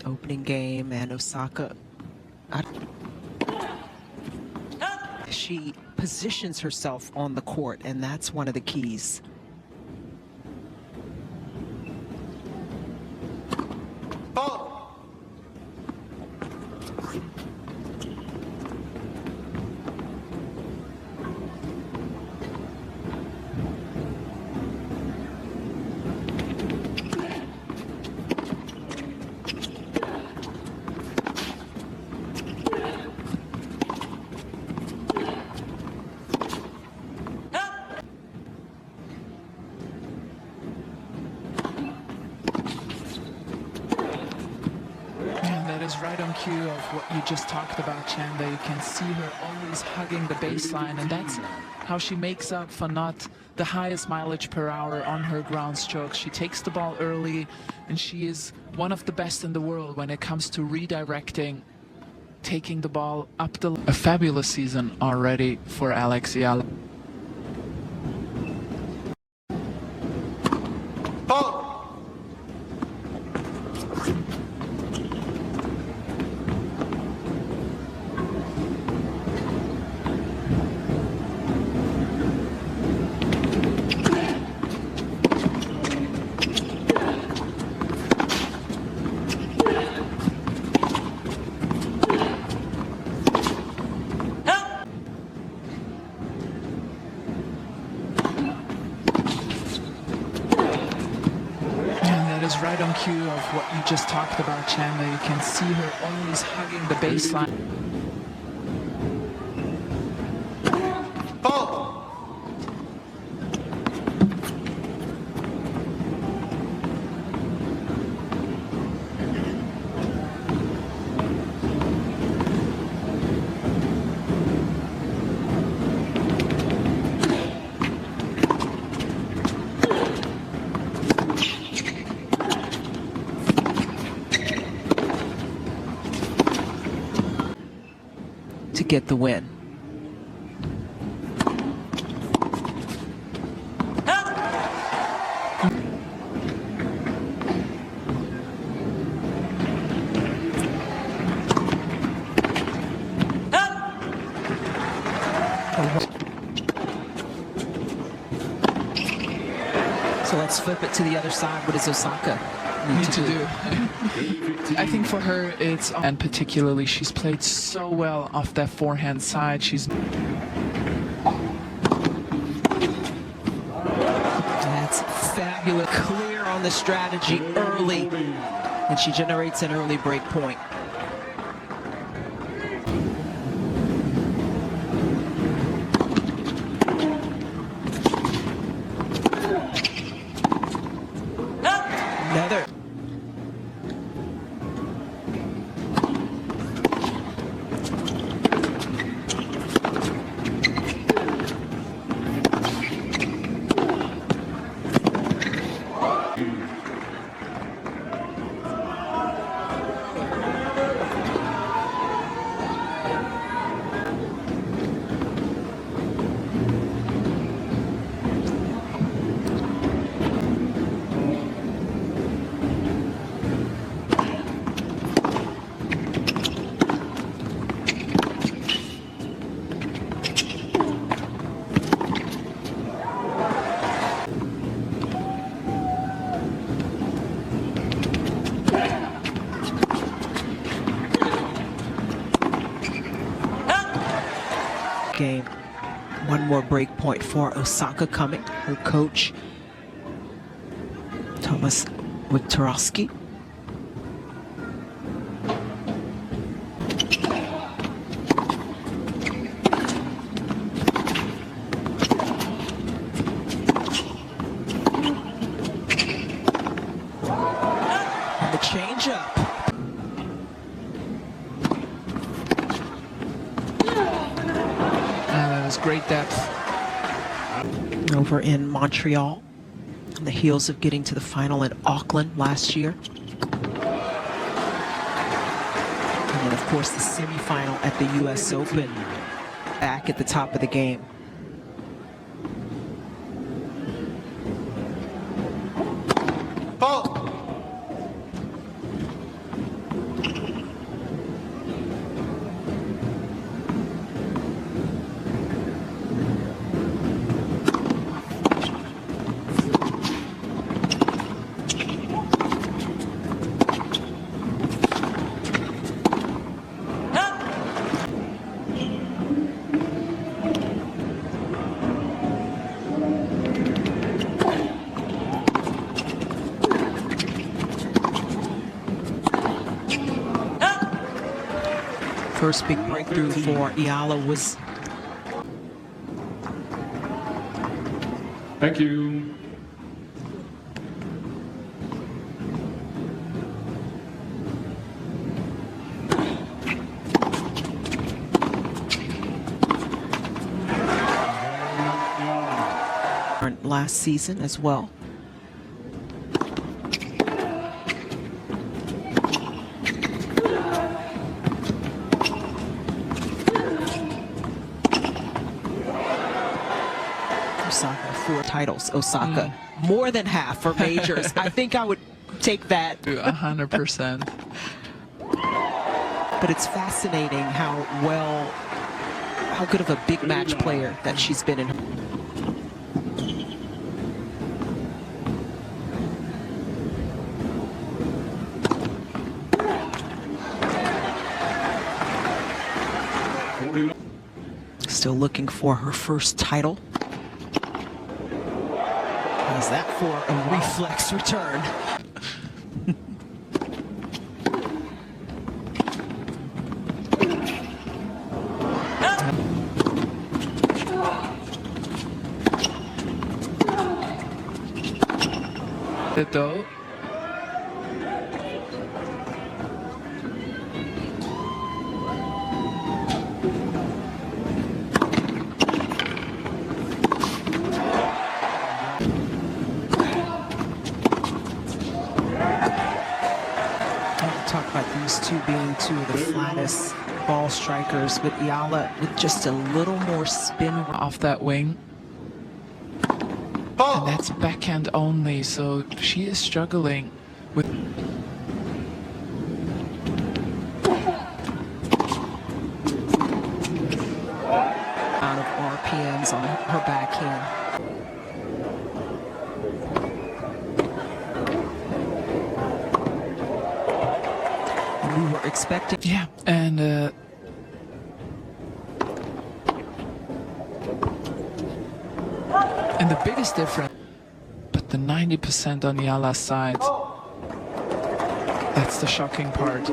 Opening game, and Osaka, she positions herself on the court, and that's one of the keys. Is right on cue of what you just talked about, Chanda. You can see her always hugging the baseline, and that's how she makes up for not the highest mileage per hour on her ground strokes. She takes the ball early, and she is one of the best in the world when it comes to redirecting, taking the ball up the... A fabulous season already for Alex Eala. Is right on cue of what you just talked about, Chandler. You can see her always hugging the baseline. To get the win. So let's flip it to the other side. What does Osaka need to do? I think for her it's, and particularly she's played so well off that forehand side. She's... That's fabulous. Clear on the strategy early, and she generates an early break point. Another. Game. One more break point for Osaka coming. Her coach, Thomas Wiktorowski. And the change-up. Great depth. Over in Montreal, on the heels of getting to the final in Auckland last year. And then, of course, the semifinal at the US Open, back at the top of the game. first big breakthrough for Eala was... Thank you. last season as well. Osaka, 4 titles. Osaka, more than half for majors. I think I would take that. 100%. But it's fascinating how good of a big match player that she's been in. Still looking for her first title. Is that for a reflex return? Though. Talk about these two being two of the flattest ball strikers, but Eala with just a little more spin Off that wing. And that's backhand only, so she is struggling with... out of RPMs on her backhand. We were expecting... Yeah, and the biggest difference, but the 90% on Eala's side, that's the shocking part.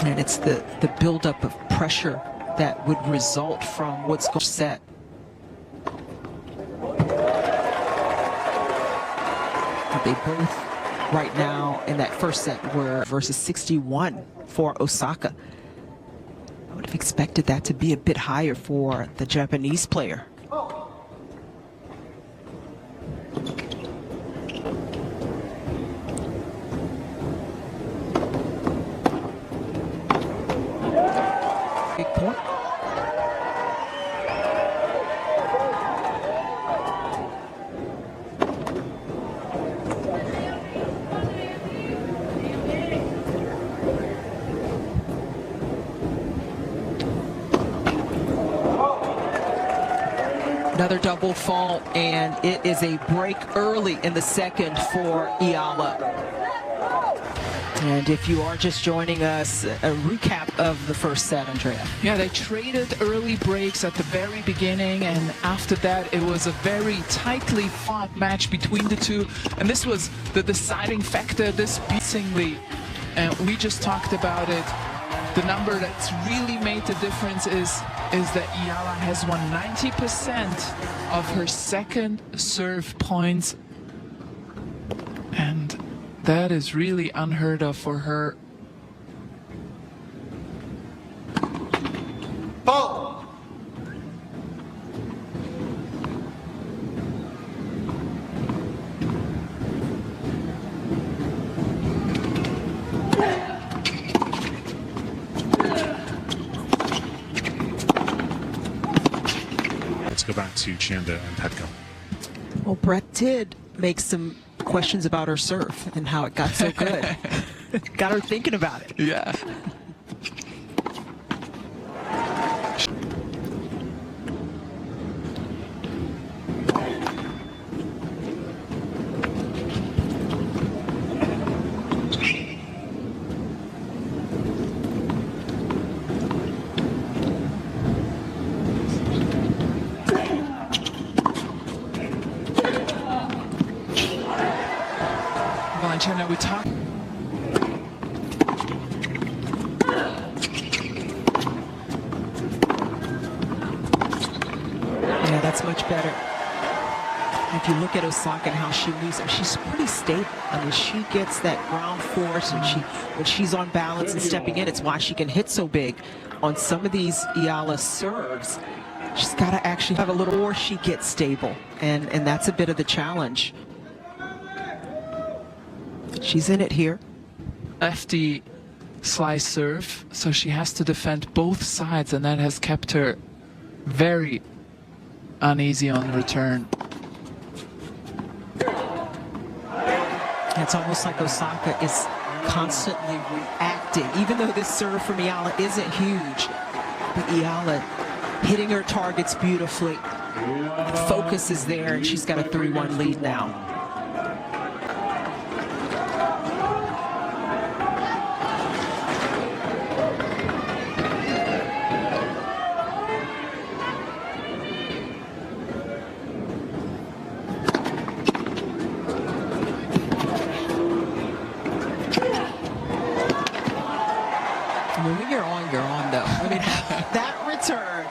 And it's the buildup of pressure that would result from what's going set. They both, right now, in that first set were versus 61 for Osaka. I would have expected that to be a bit higher for the Japanese player. Big point. Another double fault, and it is a break early in the second for Eala. And if you are just joining us, a recap of the first set, Andrea. Yeah, they traded early breaks at the very beginning, and after that it was a very tightly fought match between the two, and this was the deciding factor, this beatingly, and we just talked about it. The number that's really made the difference is that Eala has won 90% of her second serve points, and that is really unheard of for her. Ball. Let's go back to Chanda and Petko. Well, Brett did make some questions about her serve and how it got so good. Got her thinking about it. Yeah. China, we talk. That's much better. If you look at Osaka and how she moves, she's pretty stable. I mean, she gets that ground force, and when she's on balance and stepping in, it's why she can hit so big. On some of these Eala serves, she's got to actually have a little more. She gets stable, and that's a bit of the challenge. She's in it here. Lefty slice serve, so she has to defend both sides, and that has kept her very uneasy on return. It's almost like Osaka is constantly reacting, even though this serve from Eala isn't huge. But Eala hitting her targets beautifully. The focus is there, and she's got a 3-1 lead now. When you're on though. I mean, that return.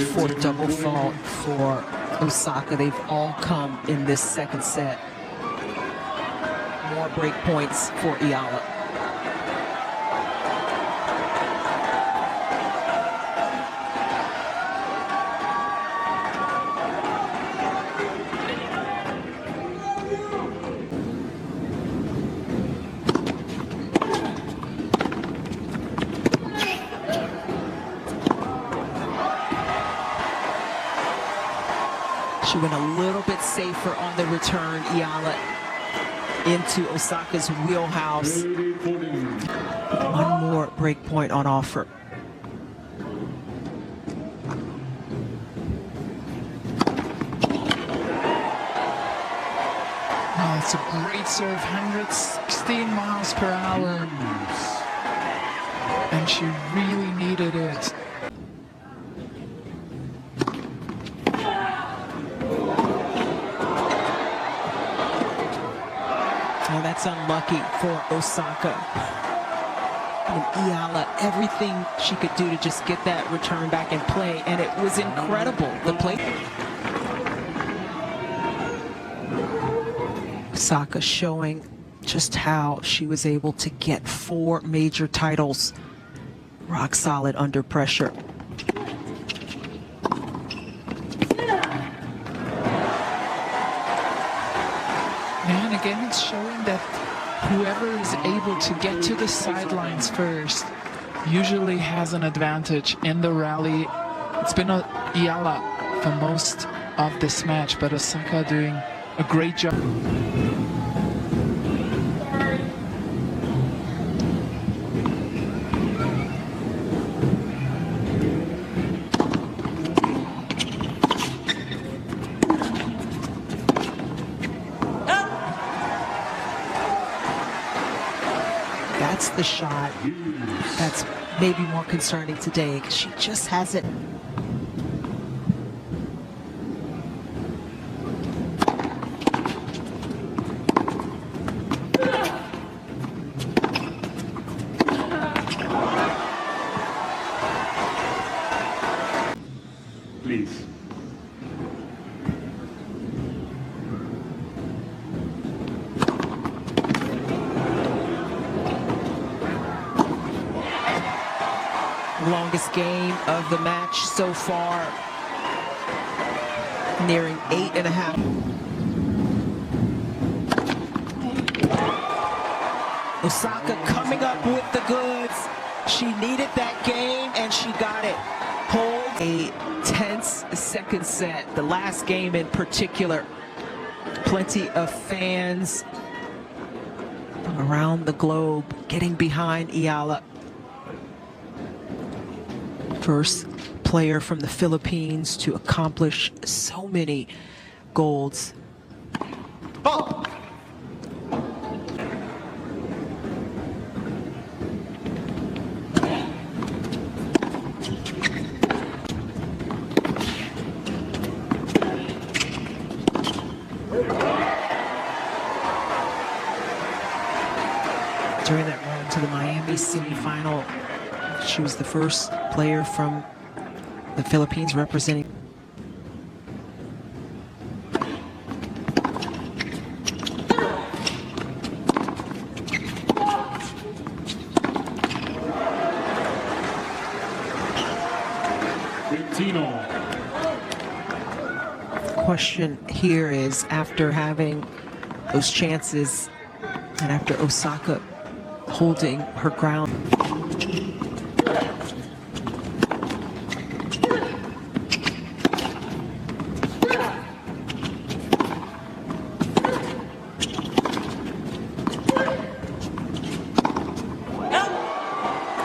For double fault for Osaka. They've all come in this second set. More break points for Eala. She went a little bit safer on the return, Eala, into Osaka's wheelhouse. One more break point on offer. Oh, it's a great serve, 116 miles per hour. And she really needed it. Oh, that's unlucky for Osaka. And Eala, everything she could do to just get that return back in play, and it was incredible. The play. Osaka showing just how she was able to get 4 major titles rock solid under pressure. And again, it's showing that whoever is able to get to the sidelines first usually has an advantage in the rally. It's been Eala for most of this match, but Osaka doing a great job. That's the shot that's maybe more concerning today, because she just hasn't. Please. Longest game of the match so far, nearing 8.5. Osaka coming up with the goods. She needed that game, and she got it. Hold a tense second set, the last game in particular. Plenty of fans from around the globe getting behind Eala. First player from the Philippines to accomplish so many golds. Oh! During that run to the Miami semifinal, She was the first player from the Philippines representing. Question here is, after having those chances and after Osaka holding her ground.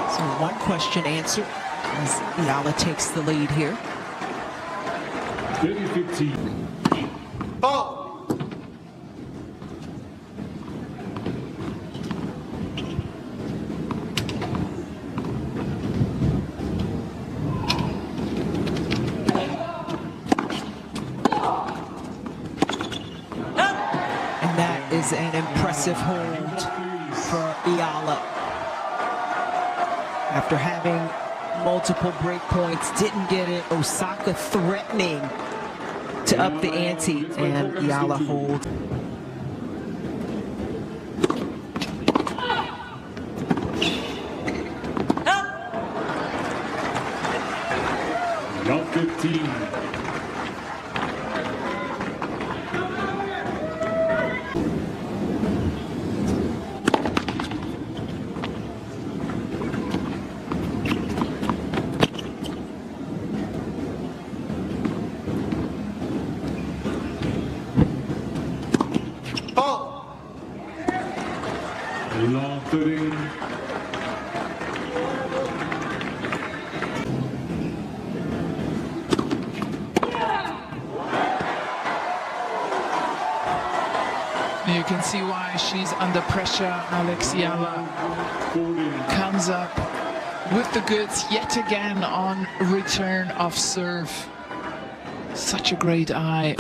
So one question answered as Eala takes the lead here. 30-15. Ball. And that is an impressive hold for Eala. After having multiple break points, didn't get it. Osaka threatening to up the ante, and Eala hold. Round 15. Long 13. You can see why she's under pressure. Alex Eala comes up with the goods yet again on return of serve. Such a great eye.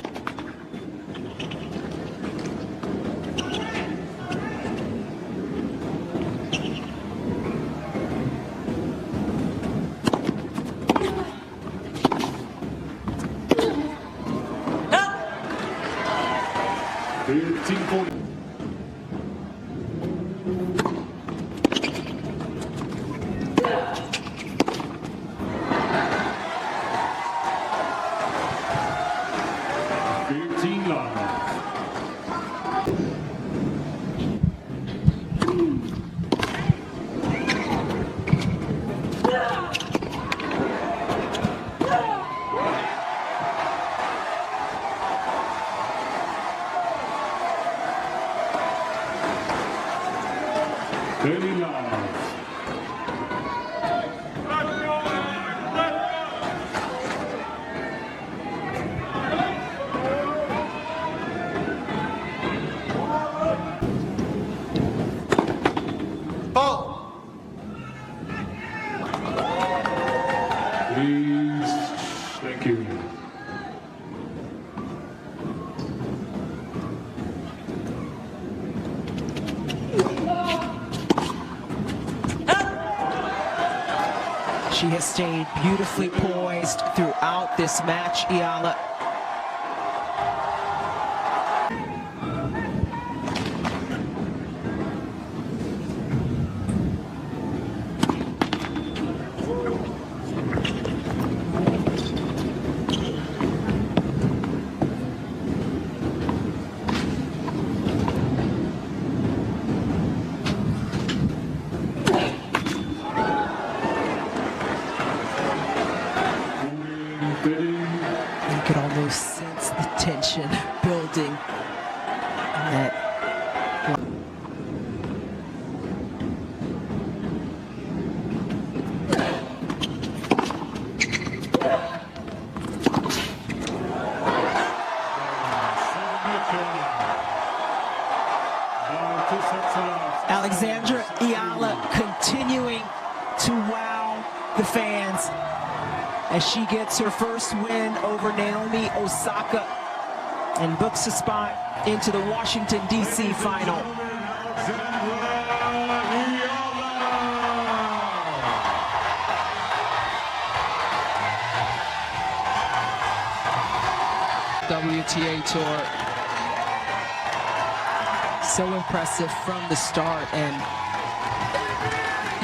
Please. Thank you. She has stayed beautifully poised throughout this match, Eala. You could almost sense the tension building. Alexandra Eala continuing to wow the fans as she gets her first win over Naomi Osaka and books a spot into the Washington, D.C. final. PTA Tour. So impressive from the start, and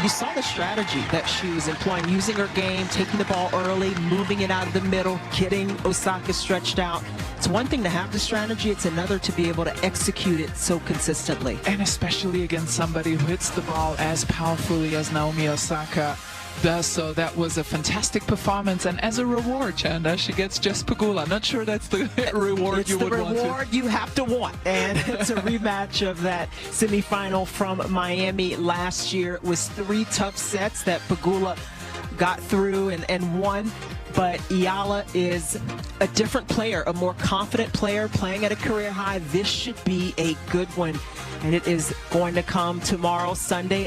you saw the strategy that she was employing, using her game, taking the ball early, moving it out of the middle, getting Osaka stretched out. It's one thing to have the strategy, it's another to be able to execute it so consistently. And especially against somebody who hits the ball as powerfully as Naomi Osaka does. So that was a fantastic performance, and as a reward, Chanda, she gets just Pegula. Not sure that's the reward it's you would the want. reward you have to want, and it's a rematch of that semifinal from Miami last year. It was 3 tough sets that Pegula got through and won. But Eala is a different player, a more confident player, playing at a career high. This should be a good one, and it is going to come tomorrow, Sunday.